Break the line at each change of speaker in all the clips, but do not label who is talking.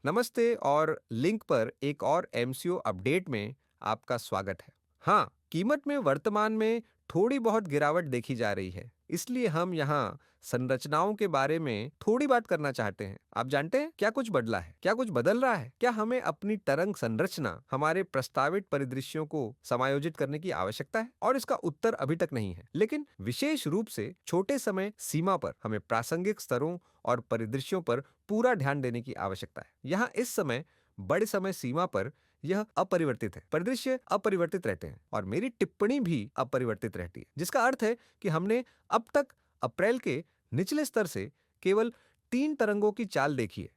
नमस्ते और लिंक पर एक और एमसीओ अपडेट में आपका स्वागत है। हाँ, कीमत में वर्तमान में थोड़ी बहुत गिरावट देखी जा रही है, इसलिए हम यहाँ संरचनाओं के बारे में थोड़ी बात करना चाहते हैं। आप जानते हैं क्या कुछ बदला है, क्या कुछ बदल रहा है? क्या हमें अपनी तरंग संरचना हमारे प्रस्तावित परिदृश्यों को समायोजित करने की आवश्यकता है? और इसका उत्तर अभी तक नहीं है, लेकिन विशेष रूप से छोटे समय सीमा पर हमें प्रासंगिक स्तरों और परिदृश्यों पर पूरा ध्यान देने की आवश्यकता है। यहाँ इस समय बड़े समय सीमा पर यह अपरिवर्तित है, परिदृश्य अपरिवर्तित रहते हैं और मेरी टिप्पणी भी अपरिवर्तित रहती है, जिसका अर्थ है कि हमने अब तक अप्रैल के निचले स्तर से केवल 3 तरंगों की चाल देखी है,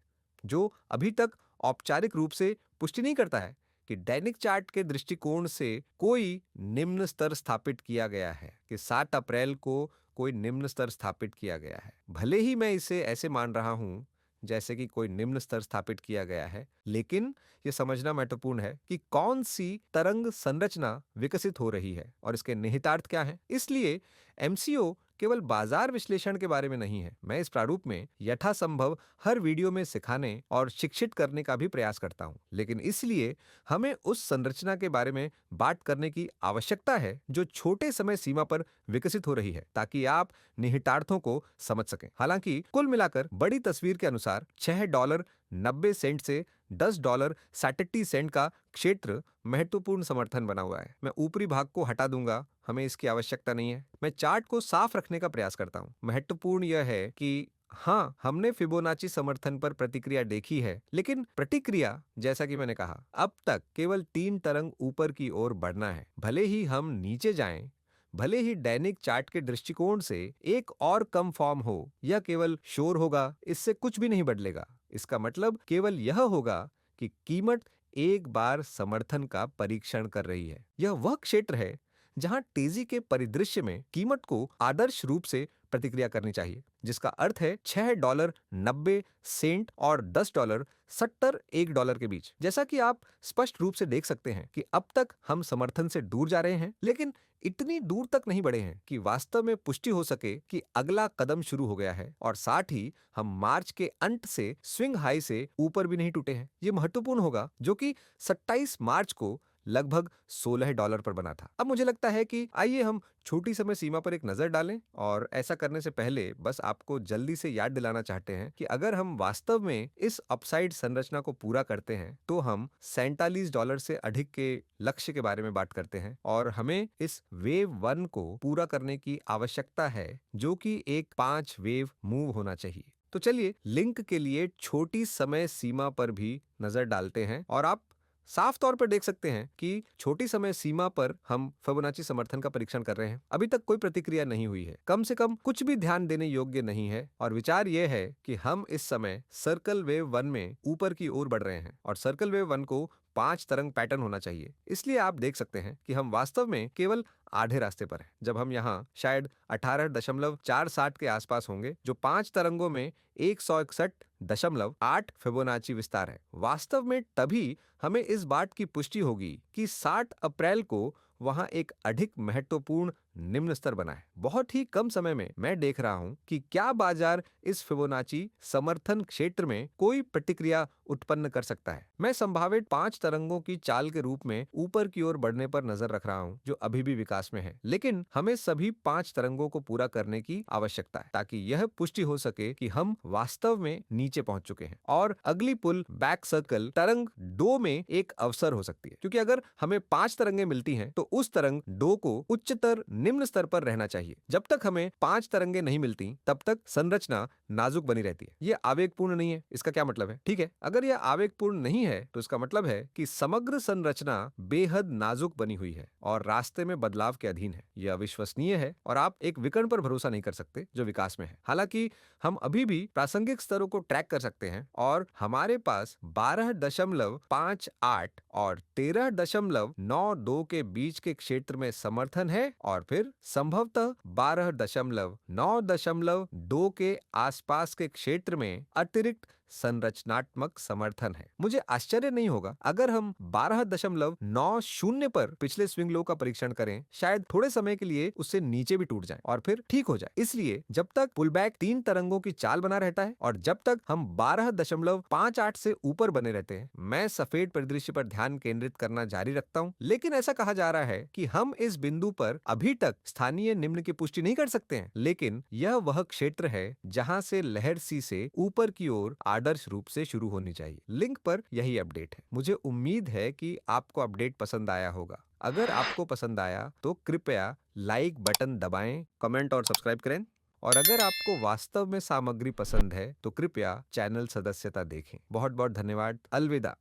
जो अभी तक औपचारिक रूप से पुष्टि नहीं करता है कि दैनिक चार्ट के दृष्टिकोण से कोई निम्न स्तर स्थापित किया गया है, कि 7 अप्रैल को कोई निम्न स्तर स्थापित किया गया है। भले ही मैं इसे ऐसे मान रहा हूं जैसे कि कोई निम्न स्तर स्थापित किया गया है, लेकिन यह समझना महत्वपूर्ण है कि कौन सी तरंग संरचना विकसित हो रही है और इसके निहितार्थ क्या हैं। इसलिए एमसीओ केवल बाजार विश्लेषण के बारे में नहीं है। मैं इस प्रारूप में यथासंभव हर वीडियो में सिखाने और शिक्षित करने का भी प्रयास करता हूं, लेकिन इसलिए हमें उस संरचना के बारे में बात करने की आवश्यकता है जो छोटे समय सीमा पर विकसित हो रही है, ताकि आप निहितार्थों को समझ सकें। हालांकि कुल मिलाकर बड़ी तस्वीर के अनुसार $6.90 से $10.67 का क्षेत्र महत्वपूर्ण समर्थन बना हुआ है। मैं ऊपरी भाग को हटा दूंगा, हमें इसकी आवश्यकता नहीं है। मैं चार्ट को साफ रखने का प्रयास करता हूं। महत्वपूर्ण यह है कि हाँ, हमने फिबोनाची समर्थन पर प्रतिक्रिया देखी है, लेकिन प्रतिक्रिया, जैसा कि मैंने कहा, अब तक केवल 3 तरंग ऊपर की ओर बढ़ना है। भले ही हम नीचे जाएं, भले ही दैनिक चार्ट के दृष्टिकोण से एक और कम फॉर्म हो, यह केवल शोर होगा, इससे कुछ भी नहीं बदलेगा। इसका मतलब केवल यह होगा कि कीमत एक बार समर्थन का परीक्षण कर रही है। यह वह क्षेत्र है जहां तेजी के परिदृश्य में कीमत को आदर्श रूप से प्रतिक्रिया करनी चाहिए, जिसका अर्थ है $6.90 और $10.70 के बीच। जैसा कि आप स्पष्ट रूप से देख सकते हैं कि अब तक हम समर्थन से दूर जा रहे हैं, लेकिन इतनी दूर तक नहीं बढ़े हैं कि वास्तव में पुष्टि हो सके कि अगला कदम शुरू हो गया है, और साथ ही हम मार्च के अंत से स्विंग हाई से ऊपर भी नहीं टूटे हैं। यह महत्वपूर्ण होगा, जो कि 27 मार्च को लगभग $16 पर बना था। अब मुझे लगता है कि आइए हम छोटी समय सीमा पर एक नजर डालें, और ऐसा करने से पहले बस आपको जल्दी से याद दिलाना चाहते हैं कि अगर हम वास्तव में इस अपसाइड संरचना को पूरा करते हैं तो हम $47 से अधिक के लक्ष्य के बारे में बात करते हैं, और हमें इस वेव 1 को पूरा करने की आवश्यकता है, जो कि एक 5 वेव मूव होना चाहिए। तो चलिए लिंक के लिए छोटी समय सीमा पर भी नजर डालते हैं, और आप साफ तौर पर देख सकते हैं कि छोटी समय सीमा पर हम फिबोनाची समर्थन का परीक्षण कर रहे हैं। अभी तक कोई प्रतिक्रिया नहीं हुई है, कम से कम कुछ भी ध्यान देने योग्य नहीं है, और विचार यह है कि हम इस समय सर्कल वेव 1 में ऊपर की ओर बढ़ रहे हैं, और सर्कल वेव 1 को 5 तरंग पैटर्न होना चाहिए। इसलिए आप देख सकते हैं कि हम वास्तव में केवल आधे रास्ते पर हैं, जब हम यहाँ शायद 18.47 के आसपास होंगे, जो 5 तरंगों में 161.8 फिबोनाची विस्तार है। वास्तव में तभी हमें इस बात की पुष्टि होगी कि 7 अप्रैल को वहां एक अधिक महत्वपूर्ण निम्न स्तर बना है। बहुत ही कम समय में मैं देख रहा हूं कि क्या बाजार इस फिबोनाची समर्थन क्षेत्र में कोई प्रतिक्रिया उत्पन्न कर सकता है। मैं संभावित 5 तरंगों की चाल के रूप में ऊपर की ओर बढ़ने पर नजर रख रहा हूं, जो अभी भी विकास में है, लेकिन हमें सभी 5 तरंगों को पूरा करने की आवश्यकता है, ताकि यह पुष्टि हो सके कि हम वास्तव में नीचे पहुंच चुके हैं, और अगली पुल बैक सर्कल तरंग 2 में एक अवसर हो सकती है। क्योंकि अगर हमें 5 तरंगें मिलती हैं तो उस तरंग 2 को उच्चतर निम्न स्तर पर रहना चाहिए। जब तक हमें 5 तरंगें नहीं मिलती, तब तक संरचना नाजुक बनी रहती है। यह आवेगपूर्ण नहीं है। इसका क्या मतलब है? ठीक है, अगर यह आवेगपूर्ण नहीं है तो इसका मतलब है कि समग्र संरचना बेहद नाजुक बनी हुई है और रास्ते में बदलाव के अधीन है। यह अविश्वसनीय है, और आप एक विकर्ण पर भरोसा नहीं कर सकते जो विकास में है। हालांकि हम अभी भी प्रासंगिक स्तरों को ट्रैक कर सकते हैं, और हमारे पास 12.58 और 13.92 के बीच के क्षेत्र में समर्थन है, और फिर संभवतः 12.92 के आसपास के क्षेत्र में अतिरिक्त संरचनात्मक समर्थन है। मुझे आश्चर्य नहीं होगा अगर हम 12.90 पर पिछले स्विंग लो का परीक्षण करें, शायद थोड़े समय के लिए उससे नीचे भी टूट जाए और फिर ठीक हो जाए। इसलिए जब तक पुलबैक 3 तरंगों की चाल बना रहता है और जब तक हम 12.58 से ऊपर बने रहते हैं, मैं सफेद परिदृश्य पर ध्यान केंद्रित करना जारी रखता हूं। लेकिन ऐसा कहा जा रहा है कि हम इस बिंदु पर अभी तक स्थानीय निम्न की पुष्टि नहीं कर सकते हैं, लेकिन यह वह क्षेत्र है जहां से लहर सी से ऊपर की ओर आदर्श रूप से शुरू होनी चाहिए। लिंक पर यही अपडेट है। मुझे उम्मीद है कि आपको अपडेट पसंद आया होगा। अगर आपको पसंद आया तो कृपया लाइक बटन दबाएं, कमेंट और सब्सक्राइब करें। और अगर आपको वास्तव में सामग्री पसंद है तो कृपया चैनल सदस्यता देखें। बहुत बहुत धन्यवाद। अलविदा।